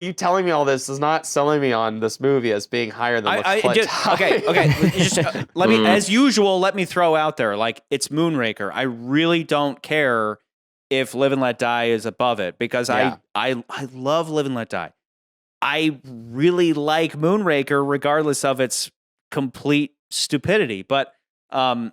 you telling me all this is not selling me on this movie as being higher than okay. Just, let me, as usual, let me throw out there, like, it's Moonraker. I really don't care if Live and Let Die is above it, because I love Live and Let Die. I really like Moonraker, regardless of its complete stupidity. But again,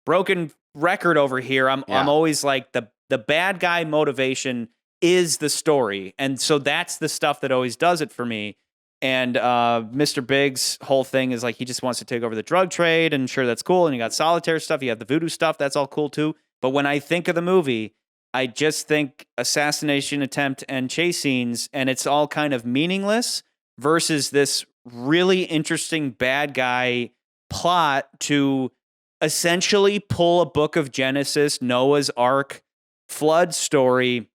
broken record over here. I'm always like the bad guy motivation is the story. And so that's the stuff that always does it for me. And Mr. Big's whole thing is like, he just wants to take over the drug trade, and sure, that's cool. And you got solitaire stuff, you have the voodoo stuff, that's all cool too. But when I think of the movie, I just think assassination attempt and chase scenes, and it's all kind of meaningless versus this really interesting bad guy plot to essentially pull a Book of Genesis, Noah's Ark flood story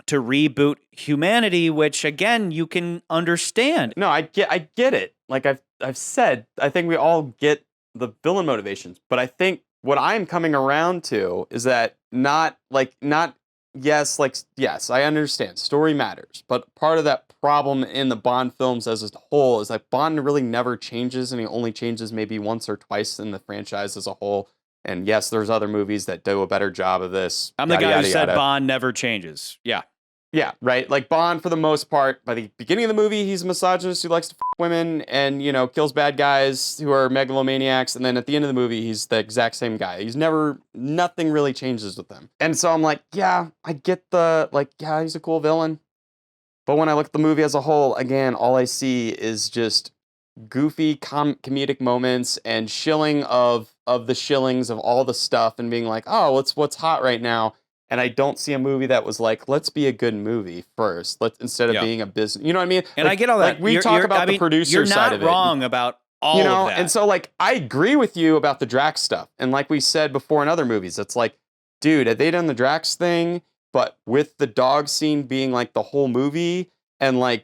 to reboot humanity, which again, you can understand. No, I get it. Like I've said, I think we all get the villain motivations, but I think what I'm coming around to is that yes, I understand story matters, but part of that problem in the Bond films as a whole is that Bond really never changes, and he only changes maybe once or twice in the franchise as a whole. And yes, there's other movies that do a better job of this. I'm the guy who said Bond never changes. Yeah. Yeah, right. Like Bond, for the most part, by the beginning of the movie, he's a misogynist who likes to f women and, kills bad guys who are megalomaniacs. And then at the end of the movie, he's the exact same guy. Nothing really changes with him. And so I'm like, yeah, I get he's a cool villain. But when I look at the movie as a whole, again, all I see is just goofy comedic moments and shilling of the shillings of all the stuff and being like, oh, what's hot right now. And I don't see a movie that was like, let's be a good movie first, instead of being a business. You know what I mean? And I get all that. We talk about the producer side of it. You're not wrong about all of that. And so I agree with you about the Drax stuff. And like we said before in other movies, it's like, dude, had they done the Drax thing, but with the dog scene being like the whole movie, and we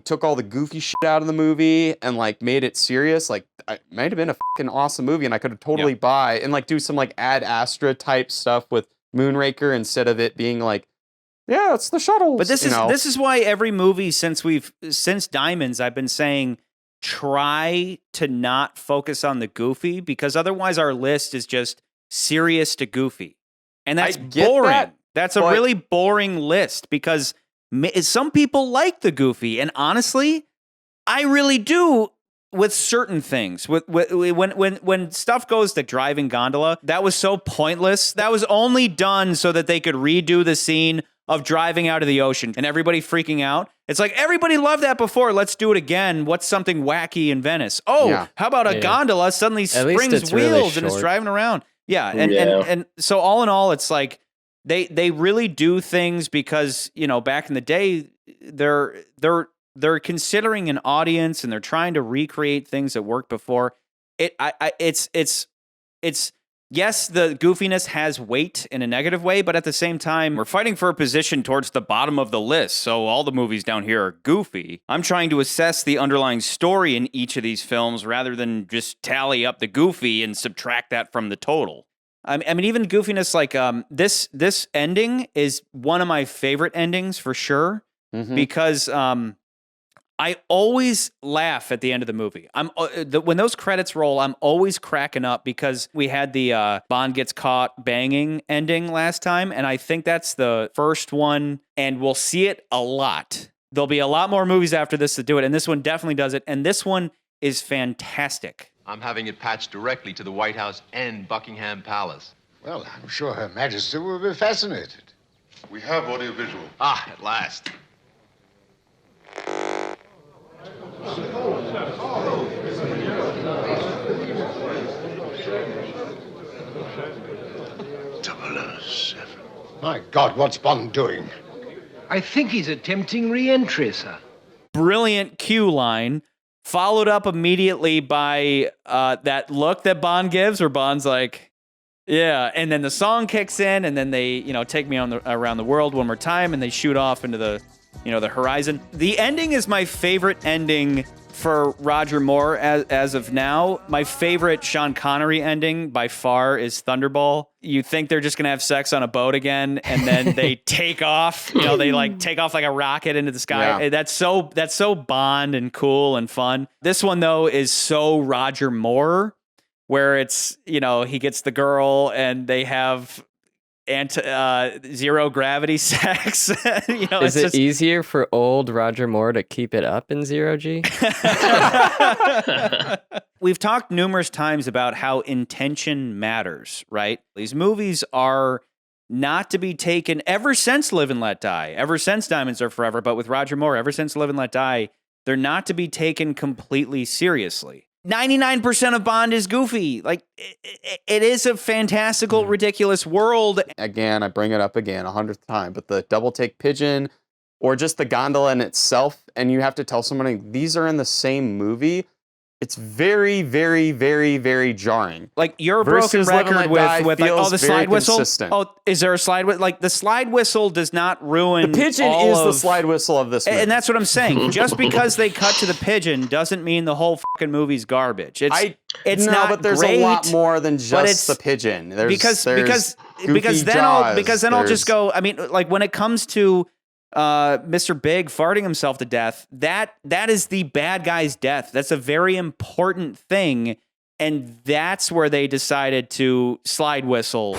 took all the goofy shit out of the movie and made it serious, it might have been a fucking awesome movie, and I could have totally buy and do some Ad Astra type stuff with Moonraker instead of it being it's the shuttles. But this is why every movie since Diamonds, I've been saying, try to not focus on the goofy, because otherwise our list is just serious to goofy. And that's boring. That's a really boring list, because some people like the goofy, and honestly, I really do. With certain things, when stuff goes to driving gondola, that was so pointless. That was only done so that they could redo the scene of driving out of the ocean and everybody freaking out. It's like, everybody loved that before. Let's do it again. What's something wacky in Venice? Oh, how about a gondola suddenly springs wheels and is driving around? Yeah, and so all in all, it's like they really do things because back in the day they're considering an audience, and they're trying to recreate things that worked before. It's yes, the goofiness has weight in a negative way, but at the same time, we're fighting for a position towards the bottom of the list, so all the movies down here are goofy. I'm trying to assess the underlying story in each of these films rather than just tally up the goofy and subtract that from the total. I mean, even goofiness, this ending is one of my favorite endings for sure, because I always laugh at the end of the movie. When those credits roll, I'm always cracking up, because we had the Bond gets caught banging ending last time, and I think that's the first one, and we'll see it a lot. There'll be a lot more movies after this that do it, and this one definitely does it, and this one is fantastic. I'm having it patched directly to the White House and Buckingham Palace. Well, I'm sure Her Majesty will be fascinated. We have audiovisual. Ah, at last. My God, what's Bond doing? I think he's attempting re-entry, sir. Brilliant cue line, followed up immediately by that look that Bond gives, where Bond's like, yeah, and then the song kicks in, and then they, take me around the world one more time, and they shoot off into the the horizon. The ending is my favorite ending for Roger Moore as of now. My favorite Sean Connery ending by far is Thunderball. You think they're just going to have sex on a boat again, and then they take off. They like take off like a rocket into the sky. Yeah. That's so Bond and cool and fun. This one though is so Roger Moore, where it's, he gets the girl and they have zero gravity sex. Is it easier for old Roger Moore to keep it up in zero G? We've talked numerous times about how intention matters, right? These movies are not to be taken ever since Live and Let Die, ever since Diamonds Are Forever, but with Roger Moore, ever since Live and Let Die, they're not to be taken completely seriously. 99% of Bond is goofy. Like, it is a fantastical, ridiculous world. Again, I bring it up again 100th time, but the double take pigeon or just the gondola in itself, and you have to tell somebody these are in the same movie, it's very, very, very, very jarring. Like, you're a broken Versus Live and record Let Die with like, feels the very slide whistle. consistent. Oh, is there a slide whistle? Like, the slide whistle does not ruin The pigeon all is the of- slide whistle of this movie. And that's what I'm saying. Just because they cut to the pigeon doesn't mean the whole fucking movie's garbage. It's no, not but there's great, a lot more than but just the pigeon. There's because goofy then jaws, I'll just go. I mean, like when it comes to Mr. Big farting himself to death, that is the bad guy's death. That's a very important thing, and that's where they decided to slide whistle.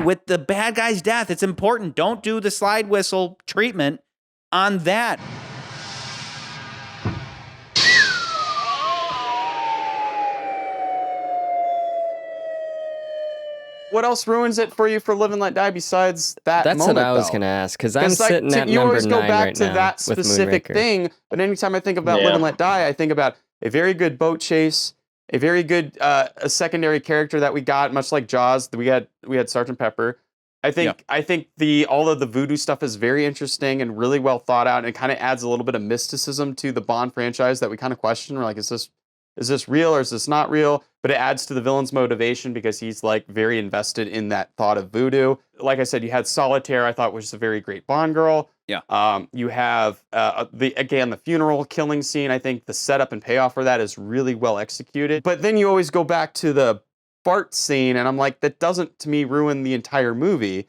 With the bad guy's death, it's important. Don't do the slide whistle treatment on that. What else ruins it for you for Live and Let Die besides that That's moment, what I was though? going to ask, because I'm 'Cause, like, sitting at you number always go 9 back right to now that with specific Moonraker. thing, but anytime I think about Live and Let Die, I think about a very good boat chase, a very good a secondary character that we got, much like Jaws. We had Sergeant Pepper. I think all of the voodoo stuff is very interesting and really well thought out, and it kind of adds a little bit of mysticism to the Bond franchise that we kind of question. We're like, is this real or is this not real? But it adds to the villain's motivation because he's like very invested in that thought of voodoo. Like I said, you had Solitaire, I thought was a very great Bond girl. Yeah. You have the funeral killing scene. I think the setup and payoff for that is really well executed. But then you always go back to the fart scene, and I'm like, that doesn't to me ruin the entire movie.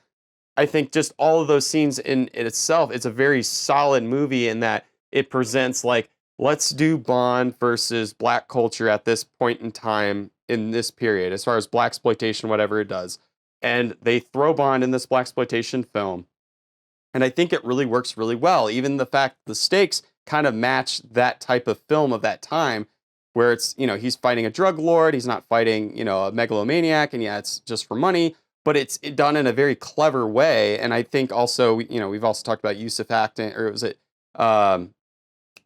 I think just all of those scenes in itself, it's a very solid movie in that it presents like, let's do Bond versus black culture at this point in time in this period, as far as blaxploitation, whatever it does. And they throw Bond in this blaxploitation film. And I think it really works really well. Even the fact the stakes kind of match that type of film of that time, where it's, he's fighting a drug lord, he's not fighting, a megalomaniac, and yeah, it's just for money, but it's done in a very clever way. And I think also, we've also talked about Yusuf acting, or was it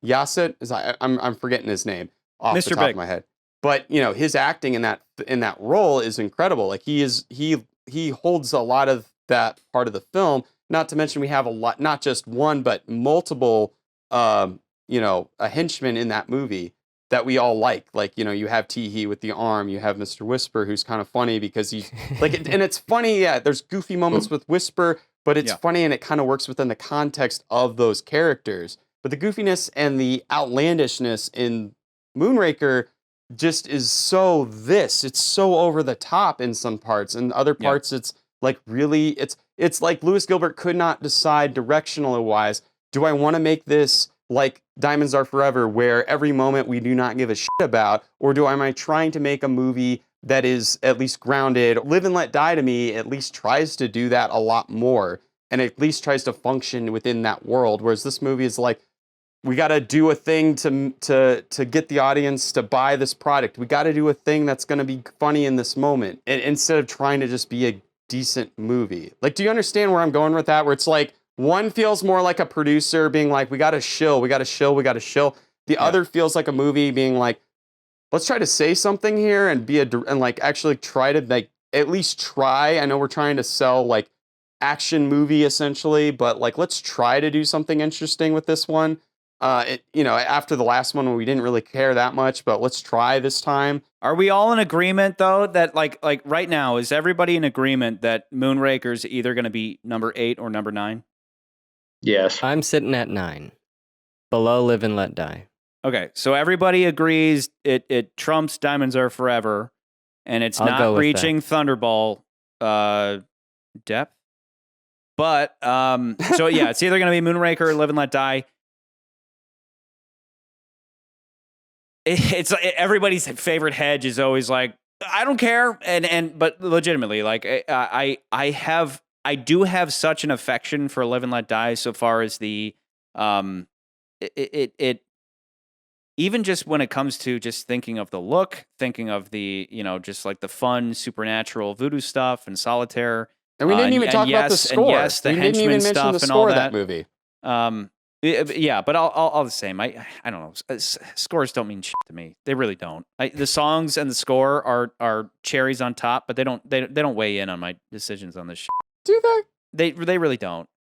Yasset? I'm forgetting his name off Mr. the top Big. of my head. But his acting in that role is incredible. Like he holds a lot of that part of the film. Not to mention we have a lot, not just one, but multiple, a henchman in that movie that we all like. Like, you have Teehee with the arm, you have Mr. Whisper, who's kind of funny because he's like, and it's funny. Yeah, there's goofy moments with Whisper, but it's funny and it kind of works within the context of those characters. But the goofiness and the outlandishness in Moonraker just is it's so over the top in some parts. In other parts, it's like really, it's like Lewis Gilbert could not decide directionally wise, do I want to make this like Diamonds Are Forever, where every moment we do not give a shit about, or am I trying to make a movie that is at least grounded? Live and Let Die to me at least tries to do that a lot more, and at least tries to function within that world, whereas this movie is like, we got to do a thing to get the audience to buy this product. We got to do a thing that's going to be funny in this moment, instead of trying to just be a decent movie. Like, do you understand where I'm going with that? Where it's like, one feels more like a producer being like, we got to shill. The other feels like a movie being like, let's try to say something here and and like actually try to like at least try. I know we're trying to sell like action movie essentially, but like let's try to do something interesting with this one. After the last one, we didn't really care that much, but let's try this time. Are we all in agreement though that like right now is everybody in agreement that Moonraker's either going to be number 8 or number 9? Yes. I'm sitting at 9. Below Live and Let Die. Okay, so everybody agrees it trumps Diamonds Are Forever, and it's I'll go not with reaching Thunderball depth. But so yeah, it's either going to be Moonraker or Live and Let Die. It's everybody's favorite hedge is always like, I don't care, but legitimately, like I do have such an affection for Live and Let Die so far as the it even just when it comes to just thinking of the look, thinking of the just like the fun supernatural voodoo stuff and solitaire. And we didn't even talk about the score. And yes, the we didn't even henchman mention stuff the and all score of that. that movie. Yeah, but all the same. I don't know. Scores don't mean shit to me. They really don't. The songs and the score are cherries on top, but they don't weigh in on my decisions on this shit. Do they? They really don't.